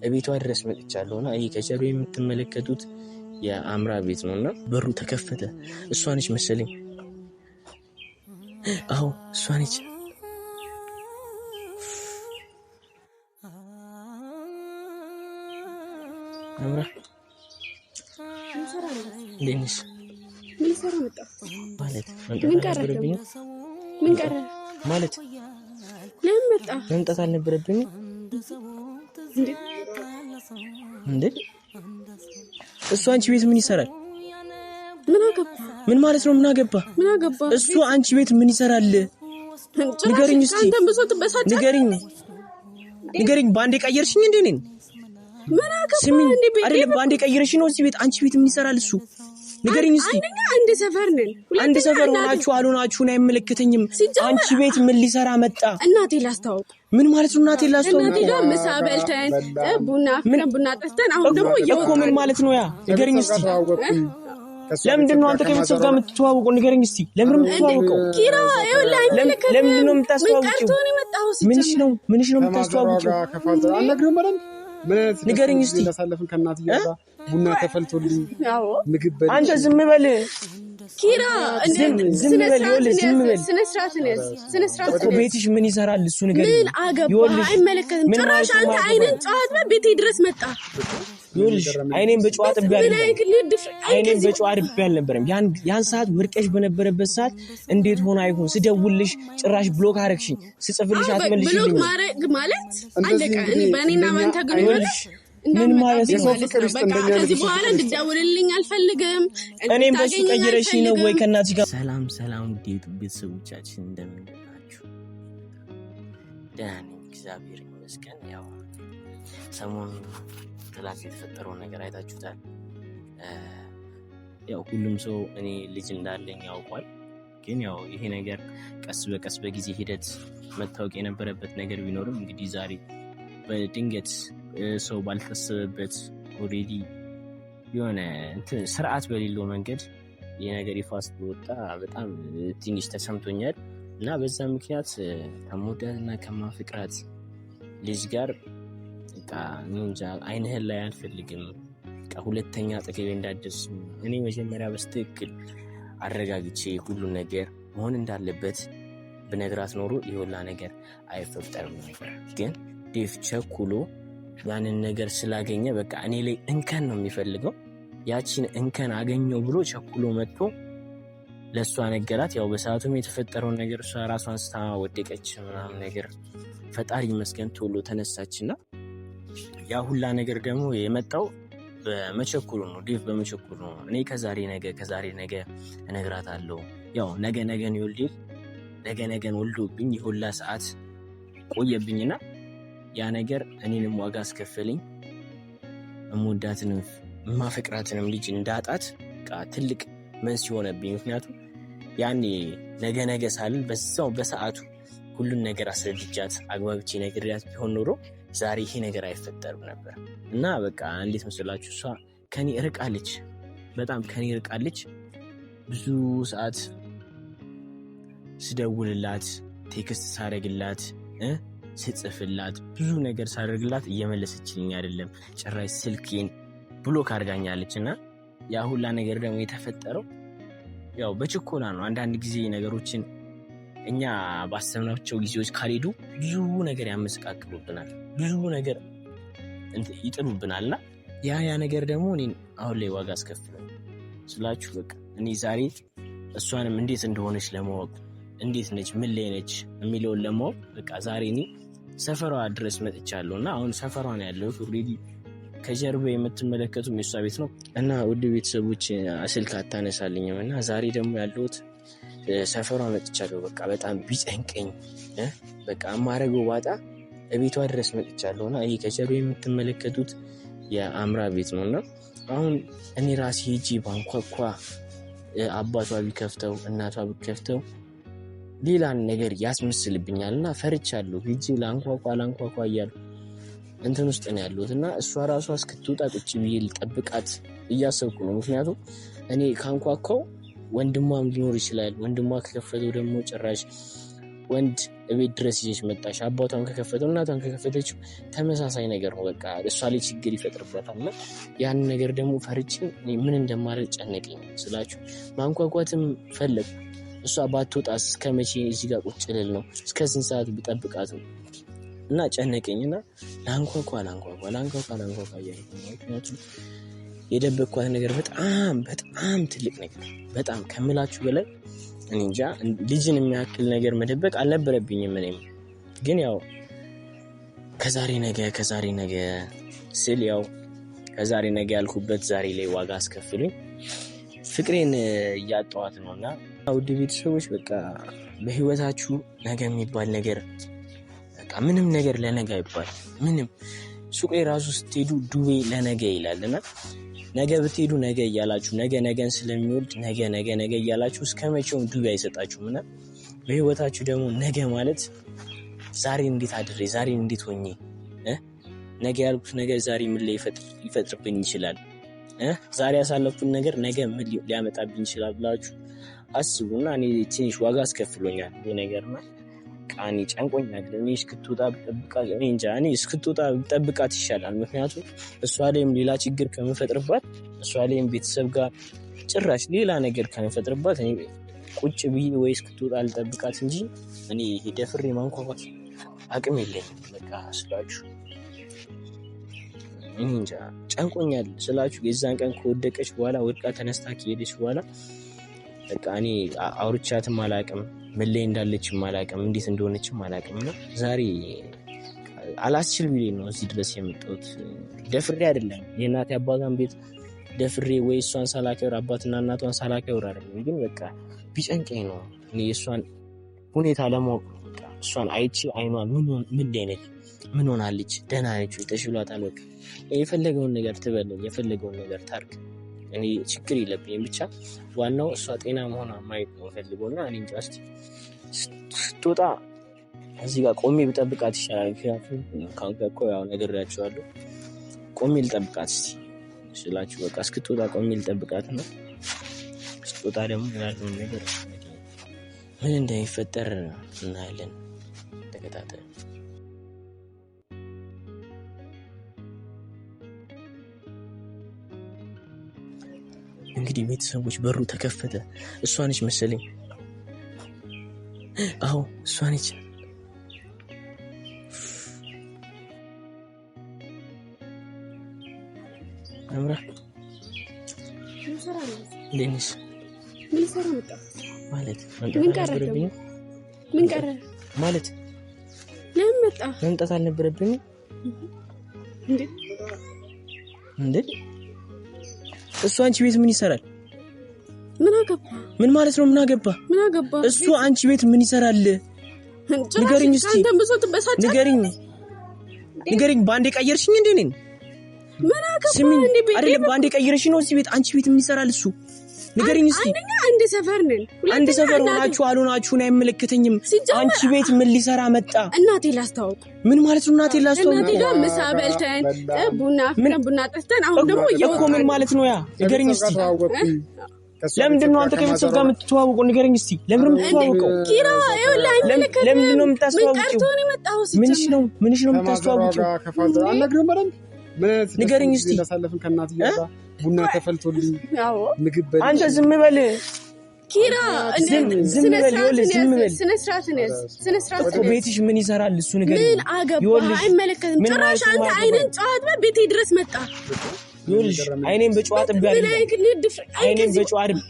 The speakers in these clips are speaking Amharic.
እቤቷ ድረስ መጥቻለሁና ይሄ ከጀርባ የምትመለከቱት የአምራ ቤት ነውና በሩ ተከፈተ። እሷ ነች መሰለኝ። አዎ እሷ ነች። አምራ ለነስ ምን ሰራ መጣ ማለት ምን ቀረ ማለት ለምን መጣ? መምጣት አልነበረብኝ እንዴ? እሱ አንቺ ቤት ምን ይሰራል? ምን አገባ? ምን ማለት ነው? ምን አገባ? እሱ አንቺ ቤት ምን ይሰራል? ንገሪኝ እስቲ ንገሪኝ። ባንዴ ቀየርሽኝ እንዴ ነኝ? ምን አገባ? አይደለም ባንዴ ቀየርሽኝ ነው። እዚህ ቤት አንቺ ቤት ምን ይሰራል እሱ? ንገሪኝ እስቲ። አንድ ሰፈር ነን። አንድ ሰፈር ሆናችሁ አልሆናችሁን አይመለከተኝም። አንቺ ቤት ምን ሊሰራ መጣ? እናቴ ላስተዋውቅ። ምን ማለት ነው? እናቴ ላስተዋውቅ? እናቴ ጋር ምሳ በልተን ቡና ጠጥተን አሁን ደግሞ እኮ ምን ማለት ነው? ያ ንገሪኝ እስቲ። ለምንድን ነው አንተ ከቤተሰብ ጋር የምትተዋወቀው? ንገረኝ እስቲ። ለምን የምትተዋወቀው? ኪራ ይኸውልህ አይመለከትም። ለምንድን ነው የምታስተዋወቂው? ምንሽ ነው የምታስተዋወቂው? ንገረኝ እስቲ። ለሳለፍን ከእናትዬ ጋር ቡና ተፈልቶልኝ ምግብ በል። አንተ ዝም በል ኪራ። ዝም በል። ስነ ስርዓት እኮ ቤትሽ ምን ይሰራል እሱ? ንገረኝ። ምን አገባህ? አይመለከትም። ጭራሽ አንተ አይነን ጨዋታ ቤቴ ድረስ መጣ። ይኸውልሽ አይኔን በጨዋ ጥቤ አልነበረም። ያን ሰዓት ወርቀሽ በነበረበት ሰዓት እንዴት ሆነ አይሆን ስደውልሽ ጭራሽ ብሎክ አረግሽኝ፣ ስጽፍልሽ አትመልሽልኝ። ብሎክ ማረግ ማለት አለቀ። እኔ በእኔና ባንተ ግንኙነት ምን ማለት ነው? ከዚህ በኋላ እንድትደውልልኝ አልፈልግም። እኔም በሱ ቀይረሽኝ ነው ወይ ከእናትሽ ጋር? ሰላም ውድ ቤተሰቦቻችን እንደምን ናችሁ? ደህና ነኝ እግዚአብሔር ይመስገን። ያው ሰሞኑን ክላስ የተፈጠረው ነገር አይታችሁታል። ያው ሁሉም ሰው እኔ ልጅ እንዳለኝ ያውቋል። ግን ያው ይሄ ነገር ቀስ በቀስ በጊዜ ሂደት መታወቅ የነበረበት ነገር ቢኖርም እንግዲህ ዛሬ በድንገት ሰው ባልታሰበበት ኦሬዲ የሆነ ስርዓት በሌለው መንገድ ይሄ ነገር ይፋ ስለወጣ በጣም ትንሽ ተሰምቶኛል እና በዛ ምክንያት ከሞዳትና ከማፍቅራት ልጅ ጋር እንጃ አይንህን ላይ አልፈልግም። ሁለተኛ አጠገቤ እንዳትደርስ። እኔ መጀመሪያ በስትክክል አረጋግቼ ሁሉ ነገር መሆን እንዳለበት ብነግራት ኖሮ የሁላ ነገር አይፈጠርም ነበር። ግን ዴቭ ቸኩሎ ያንን ነገር ስላገኘ በቃ እኔ ላይ እንከን ነው የሚፈልገው። ያቺን እንከን አገኘው ብሎ ቸኩሎ መጥቶ ለእሷ ነገራት። ያው በሰዓቱም የተፈጠረውን ነገር እሷ ራሷን ስታ ወደቀች ምናምን ነገር። ፈጣሪ ይመስገን ቶሎ ተነሳችና ያ ሁላ ነገር ደግሞ የመጣው በመቸኩሉ ነው። ዴቭ በመቸኩሉ ነው። እኔ ከዛሬ ነገ እነግራታለሁ። ያው ነገን ይወልድ ነገን ወልዶብኝ የሁላ ሰዓት ቆየብኝና ያ ነገር እኔንም ዋጋ አስከፈለኝ። እምወዳትንም የማፈቅራትንም ልጅ እንዳጣት ትልቅ መንስኤ ሆነብኝ። ምክንያቱም ያኔ ነገ ሳልል በዛው በሰዓቱ ሁሉን ነገር አስረድጃት አግባብቼ ነግሬያት ቢሆን ኖሮ ዛሬ ይሄ ነገር አይፈጠርም ነበር። እና በቃ እንዴት መስላችሁ? እሷ ከኔ ርቃለች፣ በጣም ከኔ ርቃለች። ብዙ ሰዓት ስደውልላት፣ ቴክስት ሳረግላት፣ ስጽፍላት፣ ብዙ ነገር ሳደርግላት እየመለሰችልኝ አይደለም። ጭራሽ ስልኬን ብሎክ አድርጋኛለች። እና ያ ሁላ ነገር ደግሞ የተፈጠረው ያው በችኮላ ነው። አንዳንድ ጊዜ ነገሮችን እኛ ባሰብናቸው ጊዜዎች ካልሄዱ ብዙ ነገር ያመሰቃቅሉብናል፣ ብዙ ነገር ይጥሉብናል። እና ያ ነገር ደግሞ እኔን አሁን ላይ ዋጋ አስከፍሏል ስላችሁ። በቃ እኔ ዛሬ እሷንም እንዴት እንደሆነች ለማወቅ እንዴት ነች፣ ምን ላይ ነች የሚለውን ለማወቅ በቃ ዛሬ እኔ ሰፈሯ ድረስ መጥቻለሁ። እና አሁን ሰፈሯ ነው ያለሁት። ኦልሬዲ ከጀርባ የምትመለከቱ የሷ ቤት ነው። እና ውድ ቤተሰቦች ስልክ አታነሳልኝም። እና ዛሬ ደግሞ ያለሁት ሰፈሯ መጥቻለሁ። በቃ በጣም ቢጨንቀኝ በቃ አማረገው ባጣ ቤቷ ድረስ መጥቻለሁ። እና ይሄ ከጀርባ የምትመለከቱት የአምራ ቤት ነው። እና አሁን እኔ ራሴ ሄጄ ባንኳኳ አባቷ ቢከፍተው እናቷ ቢከፍተው ሌላን ነገር ያስመስልብኛል። እና ፈርቻለሁ። ሄጄ ላንኳኳ እያሉ እንትን ውስጥ ነው ያለሁት። እና እሷ ራሷ እስክትወጣ ቁጭ ብዬ ልጠብቃት እያሰብኩ ነው። ምክንያቱም እኔ ካንኳኳው ወንድሟም ሊኖር ይችላል። ወንድሟ ከከፈተው ደግሞ ጭራሽ ወንድ እቤት ድረስ ይዘሽ መጣሽ። አባቷን ከከፈተው እናቷን ከከፈተችው ተመሳሳይ ነገር ነው። በቃ እሷ ላይ ችግር ይፈጥርበታል። እና ያን ነገር ደግሞ ፈርጬ ምን እንደማደርግ ጨነቀኝ ስላችሁ ማንኳኳትም ፈለግ። እሷ ባትወጣ እስከ መቼ እዚህ ጋር ቁጭ ልል ነው? እስከ ስንት ሰዓት ብጠብቃት ነው? እና ጨነቀኝ እና ላንኳኳ እያልኩ ምክንያቱም የደበቅኳት ነገር በጣም ትልቅ ነገር በጣም ከምላችሁ በላይ እኔ እንጃ። ልጅን የሚያክል ነገር መደበቅ አልነበረብኝም። እኔም ግን ያው ከዛሬ ነገ ስል ያው ከዛሬ ነገ ያልኩበት ዛሬ ላይ ዋጋ አስከፍሉኝ ፍቅሬን እያጣኋት ነውና ውድ ቤተሰቦች በቃ በህይወታችሁ ነገ የሚባል ነገር በቃ ምንም ነገር ለነገ አይባል። ምንም ሱቅ ራሱ ስትሄዱ ዱቤ ለነገ ይላልና ነገ ብትሄዱ ነገ እያላችሁ ነገን ስለሚወልድ ነገ እያላችሁ እስከ መቼውም ዱቤ አይሰጣችሁም። እና በህይወታችሁ ደግሞ ነገ ማለት ዛሬ እንዴት አድሬ ዛሬ እንዴት ሆኜ ነገ ያልኩት ነገር ዛሬ ምን ላይ ይፈጥርብኝ ይችላል? ዛሬ ያሳለፍኩት ነገር ነገ ምን ሊያመጣብኝ ይችላል ብላችሁ አስቡና እኔ ትንሽ ዋጋ አስከፍሎኛል ይሄ ነገርና ቃኒ ጨንቆኛል። እኔ እስክትወጣ ብጠብቃት ይሻላል። ምክንያቱም እሷ ላይም ሌላ ችግር ከምፈጥርባት፣ እሷ ላይም ቤተሰብ ጋር ጭራሽ ሌላ ነገር ከምፈጥርባት እኔ ቁጭ ብዬ ወይ እስክትወጣ ልጠብቃት እንጂ እኔ ደፍሬ ማንኳኳት አቅም የለኝም። በቃ ስላችሁ እኔ እንጃ ጨንቆኛል ስላችሁ የዛን ቀን ከወደቀች በኋላ ወድቃ ተነስታ ከሄደች በኋላ በቃ እኔ አውርቻትም አላቅም፣ ምን ላይ እንዳለችም አላቅም፣ እንዴት እንደሆነችም አላቅም። እና ዛሬ አላስችል ብዬ ነው እዚህ ድረስ የመጣሁት። ደፍሬ አይደለም የእናቴ አባቷን ቤት ደፍሬ ወይ እሷን ሳላከብር አባትና እናቷን ሳላከብር አይደለም፣ ግን በቃ ቢጨንቀኝ ነው እኔ የእሷን ሁኔታ ለማወቅ በቃ እሷን አይቼ አይኗ ምን ላይ ነች፣ ምን ሆናለች፣ ደህና ነች፣ ተሽሏታል፣ በቃ የፈለገውን ነገር ትበለኝ፣ የፈለገውን ነገር ታርግ፣ እኔ ችግር የለብኝም። ብቻ ዋናው እሷ ጤና መሆኗ ማየት ነው ፈልጎና እኔ እንጃ እስኪ ስትወጣ እዚህ ጋር ቆሜ ብጠብቃት ይሻላል። ምክንያቱም ካንከኮ ያው ነግሬያቸዋለሁ። ቆሜ ልጠብቃት እስኪ ስላችሁ በቃ እስክትወጣ ቆሜ ልጠብቃት ነው። ስትወጣ ደግሞ ያለውን ነገር ምን እንደሚፈጠር እናያለን። ተከታተል። እንግዲህ ቤተሰቦች በሩ ተከፈተ። እሷ ነች መሰለኝ። አዎ እሷ ነች። አምራ ሌኒስ ምን ሰራ መጣ ማለት ምን ቀረ ማለት ለምን መጣ? መምጣት አልነበረብኝም እንዴ? እሱ አንቺ ቤት ምን ይሰራል? ምን አገባ? ምን ማለት ነው? ምን አገባ? እሱ አንቺ ቤት ምን ይሰራል? ንገሪኝ እስቲ ንገሪኝ። ባንዴ ቀየርሽኝ እንዴ? ነኝ ምን አገባ? አይደለም ባንዴ ቀየርሽኝ ነው። እዚህ ቤት አንቺ ቤት ምን ይሰራል እሱ? ንገሪኝ እስቲ። አንድ ሰፈር ነን። አንድ ሰፈር ሆናችሁ አልሆናችሁን አይመለከተኝም። አንቺ ቤት ምን ሊሰራ መጣ? እናቴ ላስተዋውቅ። ምን ማለት ነው? እናቴ ላስተዋውቅ? እናቴ ጋር ምሳ በልተን ቡና ጠጥተን አሁን ደግሞ እኮ ምን ማለት ነው? ያ ንገሪኝ እስቲ። ለምንድን ነው አንተ ከቤተሰብ ጋር የምትተዋወቀው? ንገረኝ እስቲ። ለምን ነው የምትተዋወቀው? ኪራ ይኸውልህ አይመለከትም። ለምንድን ነው የምታስተዋወቂው? ምን ቀርቶ ነው የመጣው? ምንሽ ነው የምታስተዋወቂው? አልነግርህም አይደል? ንገረኝ እስቲ። እንዳሳለፍን ከእናት ጋር ቡና ተፈልቶልኝ ምግብ በል። አንተ ዝም በል ኪራ። ዝም በል ይኸውልህ፣ ዝም በል። ስነ ስርዓት እኮ ቤትሽ ምን ይሰራል እሱ? ንገረኝ። ምን አገባ? አይመለከትም። ጭራሽ አንተ አይነን ጨዋት ቤቴ ድረስ መጣ። ይኸውልሽ አይኔን በጨዋ ጥቤ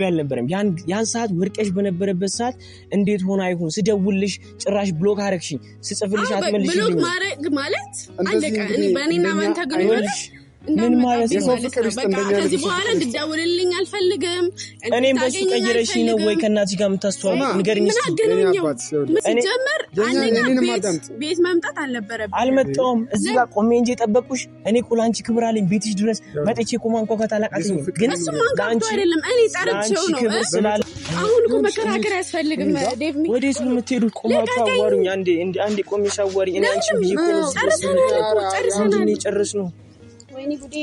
አልነበረም። ያን ሰዓት ወርቀሽ በነበረበት ሰዓት እንዴት ሆነ አይሁን ስደውልሽ ጭራሽ ብሎክ አረግሽኝ፣ ስጽፍልሽ አትመልሽልኝ። ብሎክ ማረግ ማለት አለቀ። እኔ በእኔና ባንተ ግንኙነት ምን ማለት ነው? ከዚህ በኋላ እንድትደውልልኝ አልፈልግም። እኔም በሱ ቀይረሽኝ ነው ወይ ከእናትሽ ጋር የምታስተዋውቅ? ንገሪኝ እስቲ። ሲጀመር አንደኛ ቤት መምጣት አልነበረብኝም። አልመጣሁም። እዚህ ጋር ቆሜ እንጂ የጠበቅኩሽ እኔ እኮ ለአንቺ ክብር አለኝ። ቤትሽ ድረስ መጥቼ እኮ ማንኳኳት አላቃተኝም። ግን ለአንቺ አይደለም እኔ ጠርቼው ነው። ክብር ስላለ አሁን እኮ መከራከር አያስፈልግም። ዴቭ ወዴት ነው የምትሄዱት? ቆማችሁ አዋሩኝ። አንዴ ቆሜ ሳዋሪ እኔ አንቺ ብዬ እኮ ነው ጨርሰናል ነው።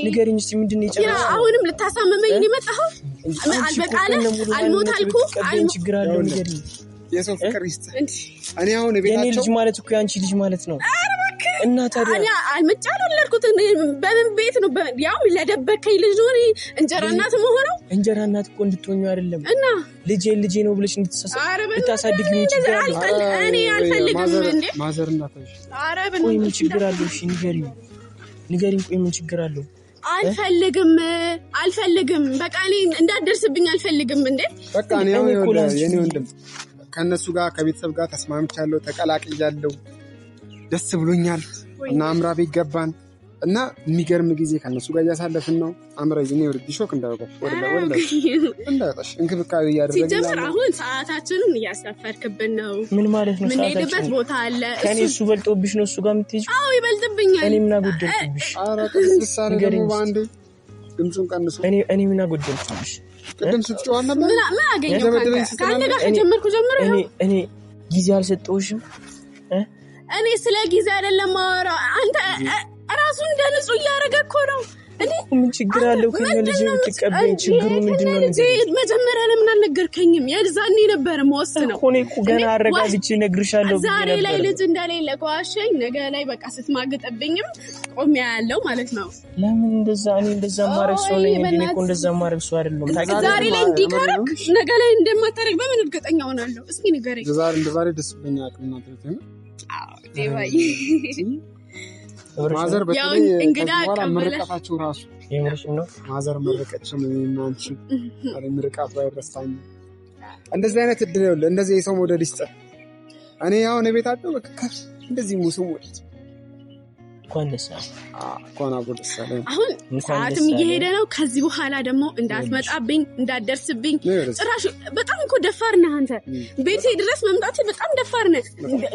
ንገሪኝ እስቲ ምንድን ነው የጨረሰው? አሁንም ልታሳመመኝ ነው የመጣኸው? አልበቃለ አልሞት አልኩ። ችግር አለው ንገሪኝ። የሰው ፍቅር ይስጥ። እኔ አሁን ቤታቸው የኔ ልጅ ማለት እኮ ያንቺ ልጅ ማለት ነው። እና ታዲያ እኔ አልመጫለልኩት በምን ቤት ነው ያው ለደበከኝ ልጅ ነው እንጀራ እናት መሆነው እንጀራ እናት እኮ እንድትሆኚ አይደለም እና ልጄ ነው ብለሽ እንድታሳድጊ ምን ችግር አለው? እኔ አልፈልግም እንዴ ማዘር እናትሽ ቆይ ምን ችግር አለው? እሺ ንገሪኝ ቆይ ምን ችግር አለው? አልፈልግም በቃ እኔ እንዳትደርስብኝ አልፈልግም እንዴ በቃ እኔ የኔ ወንድም ከነሱ ጋር ከቤተሰብ ጋር ተስማምቻለሁ ተቀላቅያለሁ ደስ ብሎኛል እና አምራ ቤት ገባን እና የሚገርም ጊዜ ከነሱ ጋር እያሳለፍን ነው አምራ ይኔ ወርድ ሾክ እንዳወቀሽ እንዳጣሽ እንክብካቤ እያደረግን ሲጀምር አሁን ሰዓታችንን እያሰፈርክብን ነው ምን ማለት ነው ምን ሄድበት ቦታ አለ ከኔ እሱ በልጦብሽ ነው እሱ ጋር የምትሄጂው አዎ ይበልጥብኛል እኔ ምን አጎደልኩብሽ ኧረ ተስሳረ ደግሞ ባንዴ ድምፁን ቀንሱ እኔ ምን አጎደልኩብሽ ቅድም ስትጮህ ነበር ምን አገኘው ካንተ ጋር ከጀመርኩ ጀምሮ እኔ ጊዜ አልሰጠውሽም እኔ ስለ ጊዜ አይደለም ማወራ አንተ ራሱ እንደ ንጹህ እያደረገ እኮ ነው እንዴ ምን ችግር አለው ከኛ ልጅ ተቀበይ ችግሩ ምንድነው መጀመሪያ ለምን አልነገርከኝም የዛኔ ነበር መወሰነው እኮ ገና አረጋግጬ እነግርሻለሁ ዛሬ ላይ ልጅ እንደሌለ ቋሸኝ ነገ ላይ በቃ ስትማግጥብኝም ቆም ያለው ማለት ነው ለምን እንደዛ ማረግ ሰው ነኝ እንዴ እኮ እንደዛ ማረግ ሰው አይደለም ዛሬ ላይ እንዲከረክ ነገ ላይ እንደማታረግ በምን እርግጠኛ ሆናለሁ እስኪ ንገረኝ ዛሬ ደስ ብሎኛል እናንተ ነው ዴባይ ማዘር በተለይ እንግዳ መረቃታችሁ ራሱ የምርሽ ነው ማዘር መረቀችም እናንቺ አረ ምርቃት ባይረሳኝ እንደዚህ አይነት እድል ነው እንደዚህ የሰው ሞዴል ይስጥ እኔ ያው ቤታቸው በቃ እንደዚህ ሙስሙ እንኳን አብሮ ደስ አለኝ አሁን ሰዓትም እየሄደ ነው ከዚህ በኋላ ደግሞ እንዳትመጣብኝ እንዳትደርስብኝ ጭራሽ በጣም እኮ ደፋር ነህ አንተ ቤቴ ድረስ መምጣት በጣም ደፋር ነህ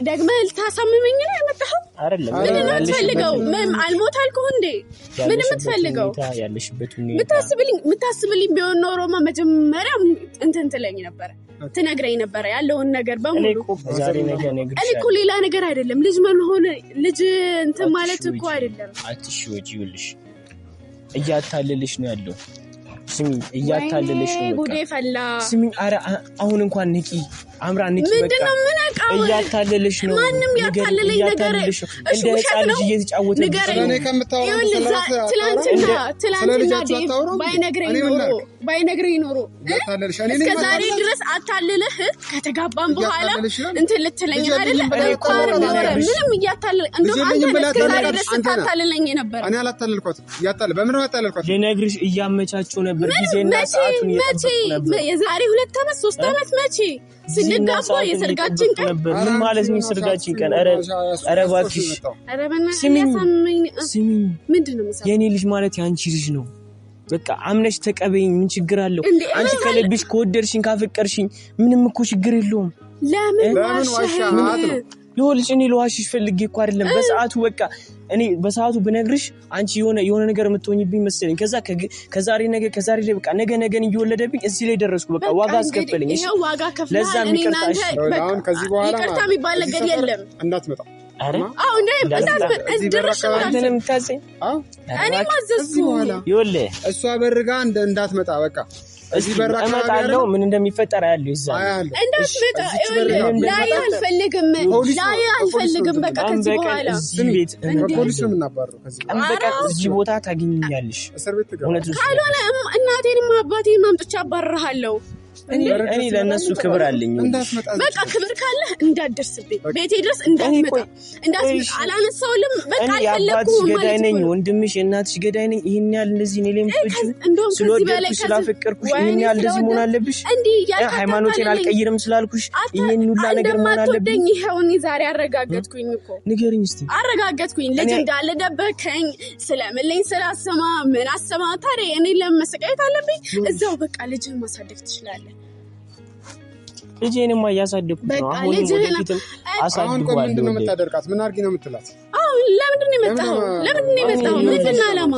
ደግመህ ልታሳምመኝ ነው የመጣኸው አይደለም ምን የምትፈልገው አልሞት አልኩህ እንዴ ምን የምትፈልገው ያለሽበት ሁኔታ የምታስብልኝ ቢሆን ኖሮማ መጀመሪያ እንትን ትለኝ ነበር ትነግረኝ ነበር ያለውን ነገር በሙሉ ዛሬ ነገር እኔ እኮ ሌላ ነገር አይደለም ልጅ መሆን ልጅ እንትን ማለት እኮ አይደለም አትሽወጂውልሽ እያታለልሽ ነው ያለው ስሚ እያታለልሽ ነው ጉዴ ፈላ ስሚ አሁን እንኳን ንቂ አምራ ንቂ በቃ ምንድነው እያታለልሽ ነው ማንንም ያታለለኝ ነገር እንደ ህፃን ልጅ እየተጫወተ እኔ ከምታወራው ትላንትና ባይነግረኝ ኖሮ እስከ ዛሬ ድረስ አታልልህ ከተጋባን በኋላ እንትን ልትለኝ አይደለ ምንም እያታለለ እንደው አንተ እስከ ዛሬ ድረስ አታልለኝ ነበር እኔ አላታለልኳት በምን አታለልኳት ልነግርሽ እያመቻቸው ነበር ጊዜና ሰዓቱን እየጠበቁ ነበር የዛሬ 2 ዓመት 3 ዓመት መቼ ስንጋባ የሰርጋችን ቀን ምን ማለት ነው ሰርጋችን ቀን ኧረ እባክሽ ስሚኝ ምንድነው የኔ ልጅ ማለት ያንቺ ልጅ ነው በቃ አምነሽ ተቀበይኝ ምን ችግር አለው አንቺ ከልብሽ ከወደድሽኝ ካፈቀርሽኝ ምንም እኮ ችግር የለውም ለምን ዋሻት ነው ይኸውልሽ እኔ ለዋሽሽ ፈልጌ እኮ አይደለም በሰዓቱ በቃ እኔ በሰዓቱ ብነግርሽ አንቺ የሆነ ነገር የምትሆኝብኝ መሰለኝ ከዛሬ ላይ በቃ ነገን እየወለደብኝ እዚህ ላይ ደረስኩ በቃ ዋጋ አስከፈለኝ እሺ ዋጋ ከፍለህ ለኔናንተ አሁን ከዚህ በኋላ ይቅርታ የሚባል ነገር የለም እንዳትመጣ አረ እንዴ እንዳትመጣ ድርሽ አንተንም የምታዘኝ እኔ ማዘዝኩ ይኸውልህ እሷ በርጋ እንዳትመጣ በቃ እዚህ በራ እመጣለሁ ምን እንደሚፈጠር አያለሁ ይዛል እንዳትመጣ ላይ አልፈልግም በቃ ከዚህ በኋላ ቤት ፖሊስ ነው የምናባረው ከዚህ በቃ እዚህ ቦታ ታገኛለሽ እስር ቤት ትገባ ካልሆነ እናቴንም አባቴንም አምጥቼ አባርሃለሁ እኔ ለነሱ ክብር አለኝ በቃ ክብር ካለ እንዳትደርስብኝ ቤቴ ድረስ እንዳትመጣ አላነሳውልም በቃ አልፈለኩም ገዳይ ነኝ ወንድምሽ እናትሽ ገዳይ ነኝ ይሄን ያህል እንደዚህ እኔ ለምትወጪ ስለወደድኩሽ ስላፈቀርኩሽ ይሄን ያህል እንደዚህ መሆን አለብሽ ሃይማኖቴን አልቀይርም ስላልኩሽ ይሄን ሁላ ነገር መሆን አለብኝ ይሄውን ዛሬ አረጋገጥኩኝ እኮ ንገሪኝ እስቲ አረጋገጥኩኝ ልጅ እንዳለ ደበከኝ ስለምለኝ ስላሰማ ምን አሰማ ታዲያ እኔ ለመሰቃየት አለብኝ እዛው በቃ ልጅን ማሳደግ ትችላለህ ልጄንማ እያሳደግኩ ነው አሁን ወደፊትም አሳድጓለሁ ምንድን ነው የምታደርጋት ምን አድርጊ ነው የምትላት ለምንድን ነው የመጣኸው ምንድን ነው ዓላማ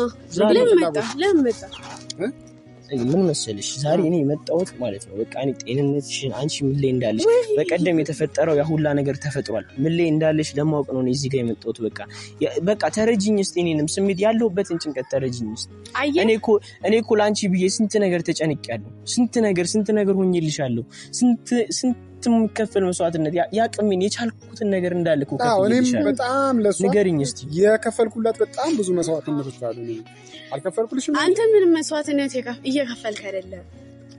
ለምን መጣ ምን መሰለሽ ዛሬ እኔ የመጣሁት ማለት ነው በቃ እኔ ጤንነትሽን አንቺ ምን ላይ እንዳለሽ በቀደም የተፈጠረው ያ ሁላ ነገር ተፈጥሯል ምን ላይ እንዳለሽ ለማወቅ ነው እዚህ ጋር የመጣሁት በቃ ተረጂኝ እስቲ እኔንም ስሜት ያለሁበትን ጭንቀት ተረጂኝ እስቲ እኔ እኮ ላንቺ ብዬ ስንት ነገር ተጨንቄያለሁ ስንት ነገር ሆኜልሻለሁ የሚከፈል መስዋዕትነት ያቅሜን የቻልኩትን ነገር እንዳለ እኮ እኔም በጣም ለሷ ንገሪኝ እስቲ የከፈልኩላት በጣም ብዙ መስዋዕትነቶች አሉ። አልከፈልኩልሽም? አንተ ምንም መስዋዕትነት እየከፈልክ አይደለም።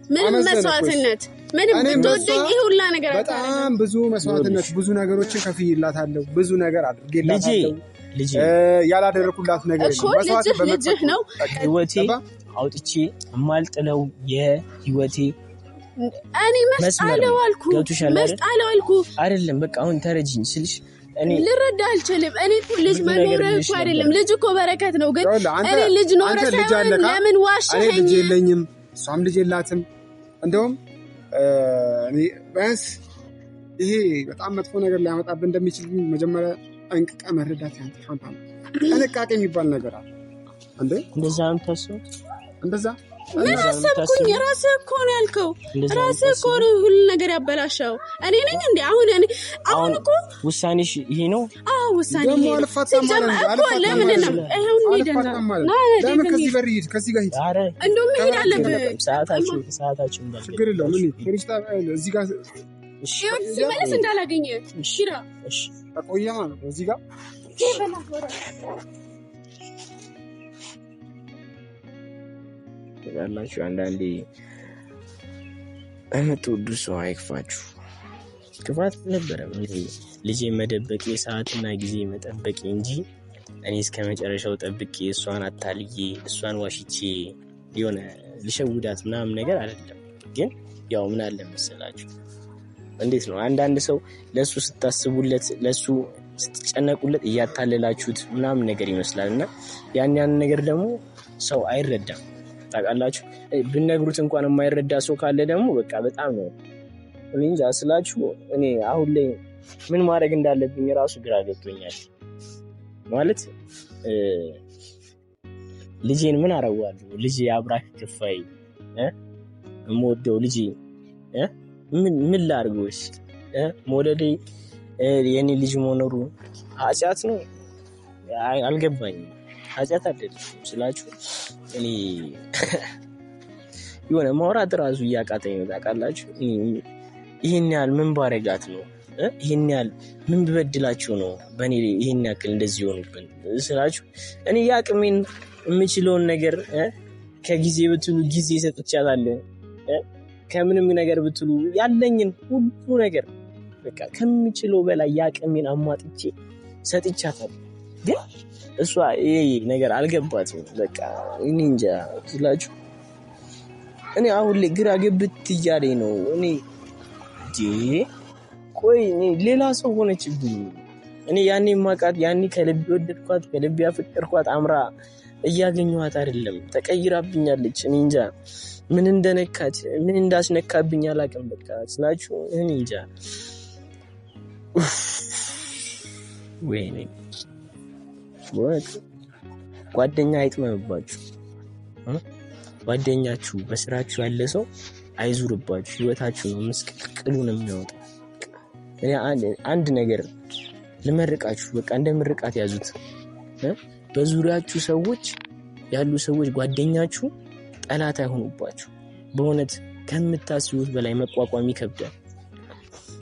ምንም መስዋዕትነት ምንም ብትወደኝ ይሄ ሁላ ነገር በጣም ብዙ መስዋዕትነት ብዙ ነገሮችን ከፍዬላታለሁ። ብዙ ነገር አድርጌላታለሁ። ልጅ ያላደረኩላት ነገር ልጅህ ነው። ህይወቴ አውጥቼ የማልጥለው የህይወቴ እኔ መስጣለው አልኩ አይደለም። በቃ አሁን ተረጂኝ ስልሽ እኔ ልረዳ አልችልም። እኔ ልጅ መኖር እኮ አይደለም። ልጅ እኮ በረከት ነው። ግን እኔ ልጅ ኖረ ሳይሆን ለምን ዋሸኸኝ? እኔ ልጅ የለኝም፣ እሷም ልጅ የላትም። እንደውም ቢያንስ ይሄ በጣም መጥፎ ነገር ሊያመጣብን እንደሚችል መጀመሪያ ጠንቅቀ መረዳት ያንተ ፋንታ ነው። ጥንቃቄ የሚባል ነገር አለ እንዴ? እንደዛ አንተሰው እንደዛ ምን አሰብኩኝ? ራስህ እኮ ነው ያልከው። ራስህ እኮ ነው ሁሉ ነገር ያበላሸው። እኔ ነኝ እንዴ? አሁን እኮ ውሳኔሽ ይሄ ነው። ውሳኔ ደግሞ አልፋታም ማለት ነው። ለምን ነው ይሄውን ለምን ከዚህ ጋር ሂድ፣ ከዚህ ጋር ሂድ። እንደውም መሄድ አለብህ። ሰዓታችን እንዳለ ችግር የለውም። ፖሊስ እዚህ ጋር ሲመለስ እንዳላገኘ ሽራ ቆያ ማለት ነው። እዚህ ጋር ያላችሁ አንዳንዴ የምትወዱ ሰው አይክፋችሁ። ክፋት ነበረ ልጄ መደበቄ ሰዓትና ጊዜ መጠበቄ እንጂ እኔ እስከ መጨረሻው ጠብቄ እሷን አታልዬ እሷን ዋሽቼ የሆነ ልሸውዳት ምናምን ነገር አይደለም። ግን ያው ምን አለ መሰላችሁ፣ እንዴት ነው አንዳንድ ሰው ለሱ ስታስቡለት ለሱ ስትጨነቁለት እያታለላችሁት ምናምን ነገር ይመስላል። እና ያን ነገር ደግሞ ሰው አይረዳም። ታውቃላችሁ፣ ብነግሩት እንኳን የማይረዳ ሰው ካለ ደግሞ በቃ በጣም ነው እንጃ ስላችሁ። እኔ አሁን ላይ ምን ማድረግ እንዳለብኝ ራሱ ግራ ገብቶኛል። ማለት ልጄን ምን አረዋለሁ? ልጄ አብራክ ክፋይ የምወደው ልጄ ምን ላድርገውስ? መውለዴ የኔ ልጅ መኖሩ ኃጢአት ነው? አልገባኝም። ኃጢአት አይደለም ስላችሁ እኔ የሆነ ማውራት ራሱ እያቃተኝ ነው። ታውቃላችሁ፣ ይሄን ያህል ምን ባረጋት ነው? ይሄን ያህል ምን ብበድላችሁ ነው በእኔ ይሄን ያክል እንደዚህ ሆኑብን ስላችሁ? እኔ ያቅሜን የምችለውን ነገር ከጊዜ ብትሉ ጊዜ ሰጥቻታለሁ። ከምንም ነገር ብትሉ ያለኝን ሁሉ ነገር በቃ ከምችለው በላይ ያቅሜን አሟጥቼ ሰጥቻታለሁ። ግን እሷ ይሄ ነገር አልገባትም። በቃ እኔ እንጃ ስላችሁ እኔ አሁን ላይ ግራ ገብት እያለኝ ነው። እኔ ቆይ ሌላ ሰው ሆነችብኝ። እኔ ያኔ ማቃት ያኔ ከልቤ ወደድኳት ከልቤ ያፈቀርኳት አምራ እያገኘኋት አይደለም፣ ተቀይራብኛለች። እኔ እንጃ ምን እንደነካት ምን እንዳስነካብኝ አላውቅም። በቃ ስላችሁ እኔ እንጃ። ወይኔ ጓደኛ አይጥመምባችሁ። ጓደኛችሁ በስራችሁ ያለ ሰው አይዙርባችሁ። ህይወታችሁ ነው ምስቅልቅሉን የሚያወጣው። እኔ አንድ ነገር ልመርቃችሁ፣ በቃ እንደ ምርቃት ያዙት። በዙሪያችሁ ሰዎች ያሉ ሰዎች ጓደኛችሁ ጠላት አይሆኑባችሁ። በእውነት ከምታስቡት በላይ መቋቋም ይከብዳል።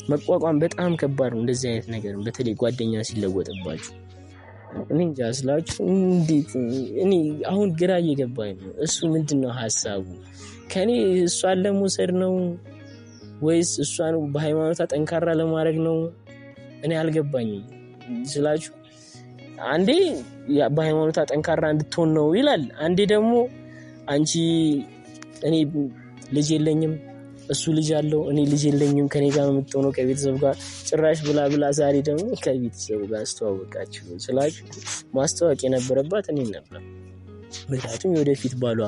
መቋቋም በጣም ከባድ ነው። እንደዚህ አይነት ነገር በተለይ ጓደኛ ሲለወጥባችሁ እኔ እንጃ ስላችሁ እንዴት እኔ አሁን ግራ እየገባኝ ነው። እሱ ምንድነው ሐሳቡ? ከኔ እሷን ለመውሰድ ነው ወይስ እሷን በሃይማኖቷ ጠንካራ ለማድረግ ነው? እኔ አልገባኝም ስላችሁ አንዴ በሃይማኖቷ ጠንካራ እንድትሆን ነው ይላል፣ አንዴ ደግሞ አንቺ እኔ ልጅ የለኝም እሱ ልጅ አለው እኔ ልጅ የለኝም ከኔ ጋር ነው የምትሆነው ከቤተሰብ ጋር ጭራሽ ብላ ዛሬ ደግሞ ከቤተሰብ ጋር አስተዋወቃችሁ ስላችሁ ማስተዋወቅ የነበረባት እኔ ነበር። ምክንያቱም የወደፊት ባሏ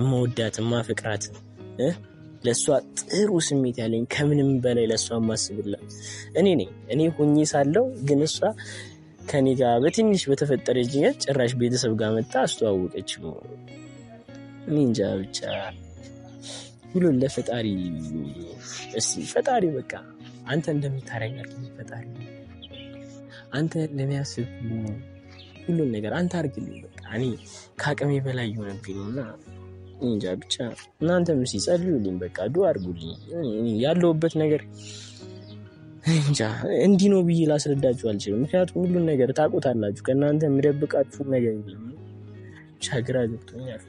እመወዳት እማፈቅራት ለሷ ጥሩ ስሜት ያለኝ ከምንም በላይ ለሷ ማስብላት እኔ ነኝ። እኔ ሆኜ ሳለው ግን እሷ ከኔ ጋር በትንሽ በተፈጠረ ጅነት ጭራሽ ቤተሰብ ጋር መጣ አስተዋወቀችው። እኔ እንጃ ብቻ ሁሉን ለፈጣሪ እስቲ ፈጣሪ በቃ አንተ እንደምታረጋግጥ ፈጣሪ አንተ ለሚያስብ ሁሉን ነገር አንተ አድርግልኝ። በቃ እኔ ከአቅሜ በላይ የሆነብኝ ነውና እንጃ ብቻ እናንተም ሲጸልዩልኝ በቃ ዱአ አድርጉልኝ። እኔ ያለሁበት ነገር እንጃ እንዲህ ነው ብዬ ላስረዳችሁ አልችልም። ምክንያቱም ሁሉን ነገር ታውቁታላችሁ። ከእናንተ የሚደብቃችሁ ነገር የለም። ብቻ ግራ ገብቶኛል።